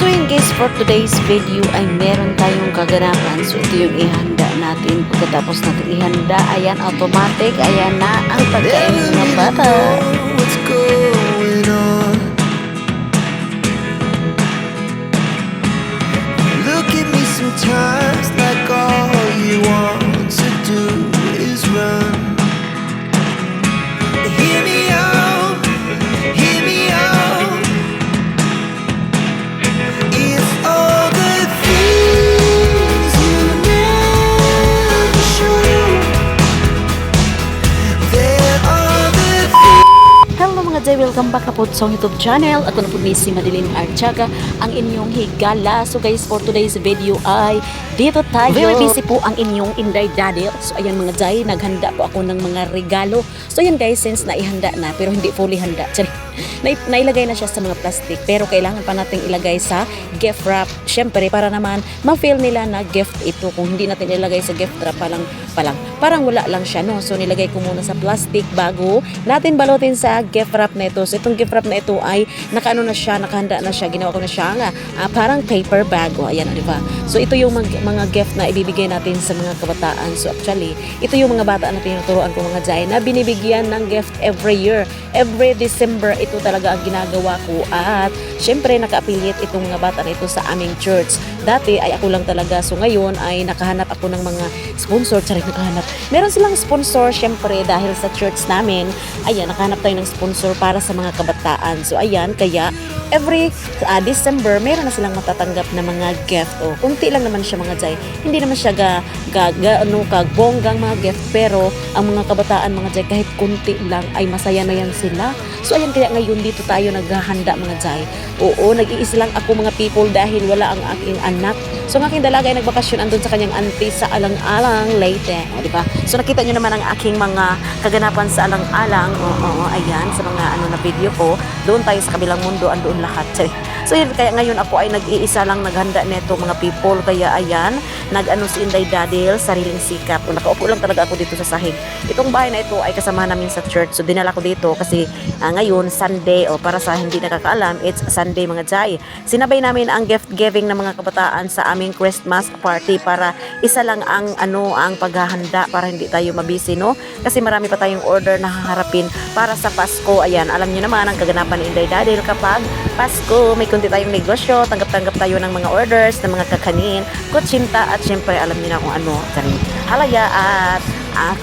So yun guys, for today's video ay meron tayong kaganapan. So ito yung ihanda natin. Pagkatapos natin ihanda, ayan automatic, ayan na ang pagkain ng mga bata. What's going on? Look at me sometimes like all you want to do is run. Hear me out, hear me out. It's all the things you never show. There are the Hello mga Jay, welcome back na po sa YouTube channel. Ako na po ni si Madeline Archaga, ang inyong higala. So guys, for today's video ay dito tayo. Very busy po ang inyong Inday Daddy. So ayan mga Jay, naghanda po ako ng mga regalo. So yan guys, since naihanda na pero hindi fully handa. Nailagay na siya sa mga plastic pero kailangan pa nating ilagay sa gift wrap. Syempre para naman ma-feel nila na gift ito. Kung hindi natin ilagay sa gift wrap parang wala lang siya, no? So nilagay ko muna sa plastic bago natin balutin sa gift wrap na ito. So itong gift wrap na ito ay nakahanda na siya. Ginawa ko na siya parang paper bag. O ayan, di ba? So ito yung mga gift na ibibigay natin sa mga kabataan. So actually, ito yung mga bata na tinuturuan ko mga Jay na binibigyan ng gift every year. Every December, ito talaga ang ginagawa ko. At syempre, naka-affiliate itong mga bata na ito sa aming church. Dati ay ako lang talaga. So ngayon ay nakahanap ako ng mga sponsor. Meron silang sponsor syempre dahil sa church namin. Ayan, nakahanap tayo ng sponsor para sa mga kabataan. So ayan, kaya every December, meron na silang matatanggap na mga gift. O, kunti lang naman siya mga Jay. Hindi naman siya kagbonggang mga gift. Pero ang mga kabataan mga Jay, kahit kunti lang ay masaya na yan sila. So ayan, kaya ngayon dito tayo naghahanda mga Jay. Oo, nag-iis lang ako mga people dahil wala ang aking anak. So ang aking dalaga ay nagbakasyon andun sa kanyang auntie sa Alang-Alang, Leyte. O, diba? So nakita nyo naman ang aking mga kaganapan sa Alang-Alang. Oo, ayan, sa mga na video ko. Doon tayo sa kabilang mundo, andoon lahat. So yun, kaya ngayon ako ay nag-iisa lang naghanda neto mga people. Kaya ayan, si Inday Dadil, sariling sikap. O, nakaupo lang talaga ako dito sa sahig. Itong bahay na ito ay kasama namin sa church. So dinala ko dito kasi ngayon, Sunday. O para sa hindi nakakaalam, it's Sunday mga Jay. Sinabay namin ang gift giving ng mga kabataan sa aming Christmas party para isa lang ang paghahanda para hindi tayo mabisi, no? Kasi marami pa tayong order na haharapin para sa Pasko. Ayan, alam niyo naman ang kaganapan ni Inday Dadil kapag Pasko, may kunti tayong negosyo, tanggap-tanggap tayo ng mga orders, ng mga kakanin, kutsinta at syempre alam niyo na kung ano, halaya at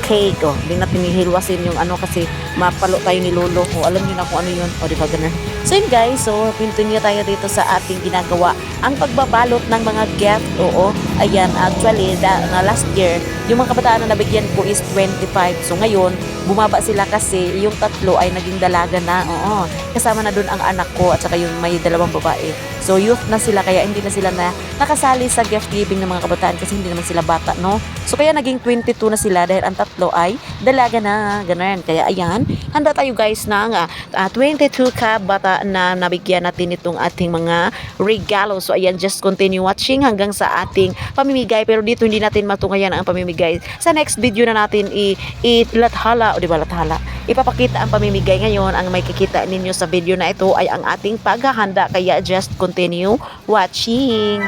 cake. O, hindi natin nihilwasin yung kasi mapalo tayo ni Lolo. O, alam niyo na kung ano yun. O, di ba ganun? So yun guys, so continue tayo dito sa ating ginagawa. Ang pagbabalot ng mga gift, oo, ayan, actually, na last year, yung mga kabataan na nabigyan ko is 25. So ngayon, bumaba sila kasi yung tatlo ay naging dalaga na, oo. Kasama na dun ang anak ko at saka yung may dalawang babae. So youth na sila, kaya hindi na sila nakasali sa gift giving ng mga kabataan kasi hindi naman sila bata, no? So kaya naging 22 na sila dahil ang tatlo ay dalaga na, ganun. Kaya ayan, handa tayo guys ng 22 ka bata na nabigyan natin itong ating mga regalo. So ayan, just continue watching hanggang sa ating pamimigay. Pero dito hindi natin matungayan ang pamimigay. Sa next video na natin ilathala, o di ba lathala? Ipapakita ang pamimigay ngayon. Ang may kikita ninyo sa video na ito ay ang ating paghahanda. Kaya just continue watching.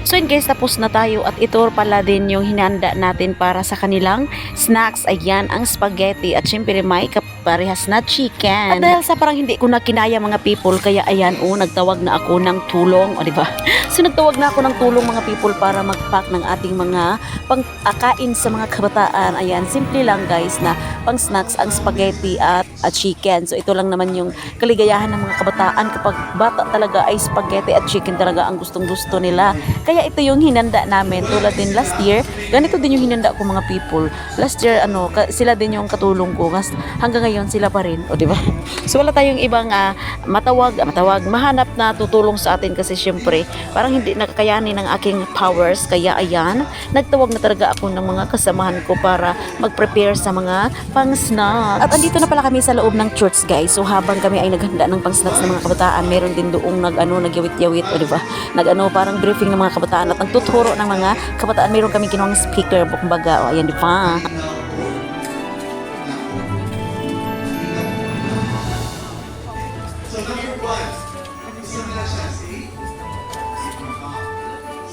So yun guys, tapos na tayo at ito pala din yung hinanda natin para sa kanilang snacks. Ayan, ang spaghetti at syempre may kaparehas na chicken. At dahil sa parang hindi ko na kinaya mga people, kaya ayan, nagtawag na ako ng tulong, o diba? So nagtawag na ako ng tulong mga people para mag-pack ng ating mga pang-akain sa mga kabataan. Ayan, simple lang guys na pang snacks ang spaghetti at chicken. So ito lang naman yung kaligayahan ng mga kabataan kapag bata talaga ay spaghetti at chicken talaga ang gustong-gusto nila. Kaya ito yung hinanda namin. Tulad din last year, ganito din yung hinanda ko mga people. Last year, sila din yung katulong ko. Hanggang ngayon, sila pa rin. O, diba? So, wala tayong ibang mahanap na tutulong sa atin kasi syempre, parang hindi nakakayanin ng aking powers. Kaya, ayan, nagtawag na talaga ako ng mga kasamahan ko para mag-prepare sa mga pang-snacks. At andito na pala kami sa loob ng church, guys. So, habang kami ay naghanda ng pang-snacks ng mga kabataan, meron din doong nagyawit-yawit, o, diba? Parang briefing ng mga kabataan at nagtuturo ng mga kabataan. Mayroon kami kinuhang speaker, kumbaga, ayan, di ba? So number one, isa nila siya si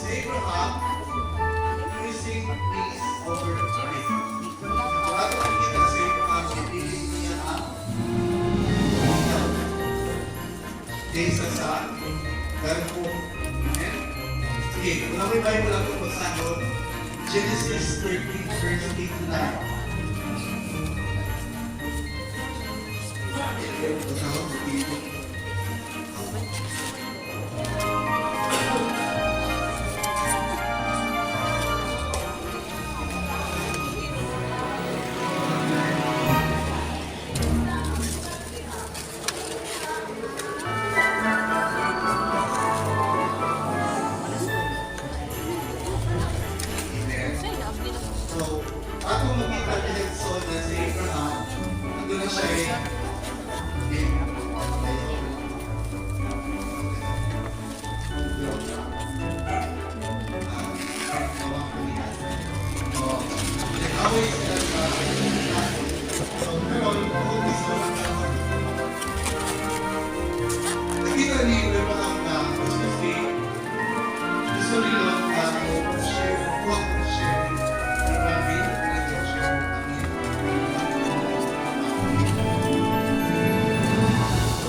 Abraham, increasing peace over faith. Bago ang kita sa Abraham, pinili niya ang kaysa sa garpo. Okay, kung may Bible lang ito sa doon, Genesis 13, verse 8 to 9. So, ako makita pinagson na si Abraham, nandun na siya nakita ni Abraham na gusto nila share, share.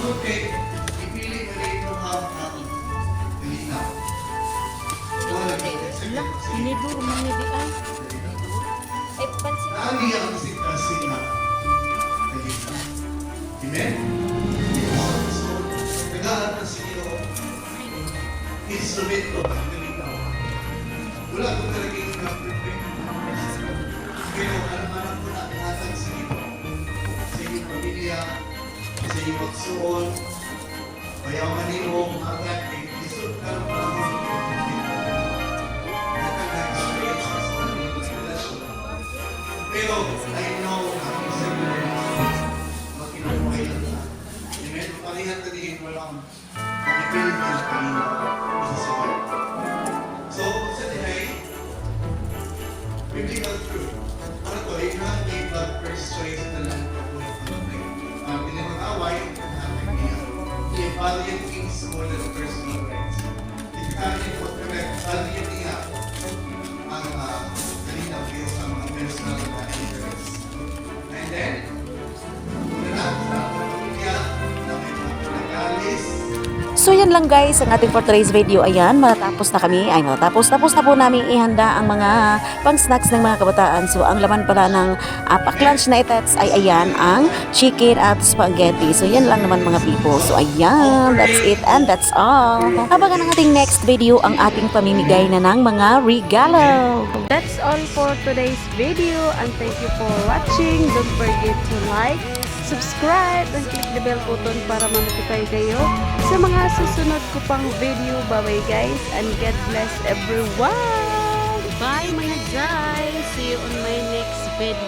Okay, ipili mo na ito ang balita. Siniduro man ni di ay. Ay, pansin. Nani ang sitasi na balita. Amen? So, nagalaan na siya instrumento ng balita. Wala ko talaga yung perfect. Pero alam-alam ko na natin sa iyong pamilya, sa iyong magsuon, mayaman niyong agad, isot ka ng panahon. Nakaka-experience sa iyong relasyon. Pero, I know ang isang makinukuhay lang na. Amen? Palihan ka din walang ipilit nila kanina. Isa sa Lord. So, sa dinay, biblical truth. Ano to, Abraham gave God first choice na lang ako yung pinag-away he valued things more than personal rights. If you have any correct, value niya ang kanina based sa mga personal interests. And then, na pamilya na may mga nag-alis. So yan lang guys ang ating for today's video. Ayan, tapos na po namin ihanda ang mga pang snacks ng mga kabataan. So ang laman pala ng pack-lunch na itats ay ayan, ang chicken at spaghetti. So yan lang naman mga people. So ayan, that's it and that's all. Abangan ang ating next video ang ating pamimigay na ng mga regalo. That's all for today's video and thank you for watching. Don't forget to like, subscribe, and click the bell button para ma-notify kayo sa mga susunod ko pang video. Bye-bye guys and God bless everyone! Bye mga guys! See you on my next video.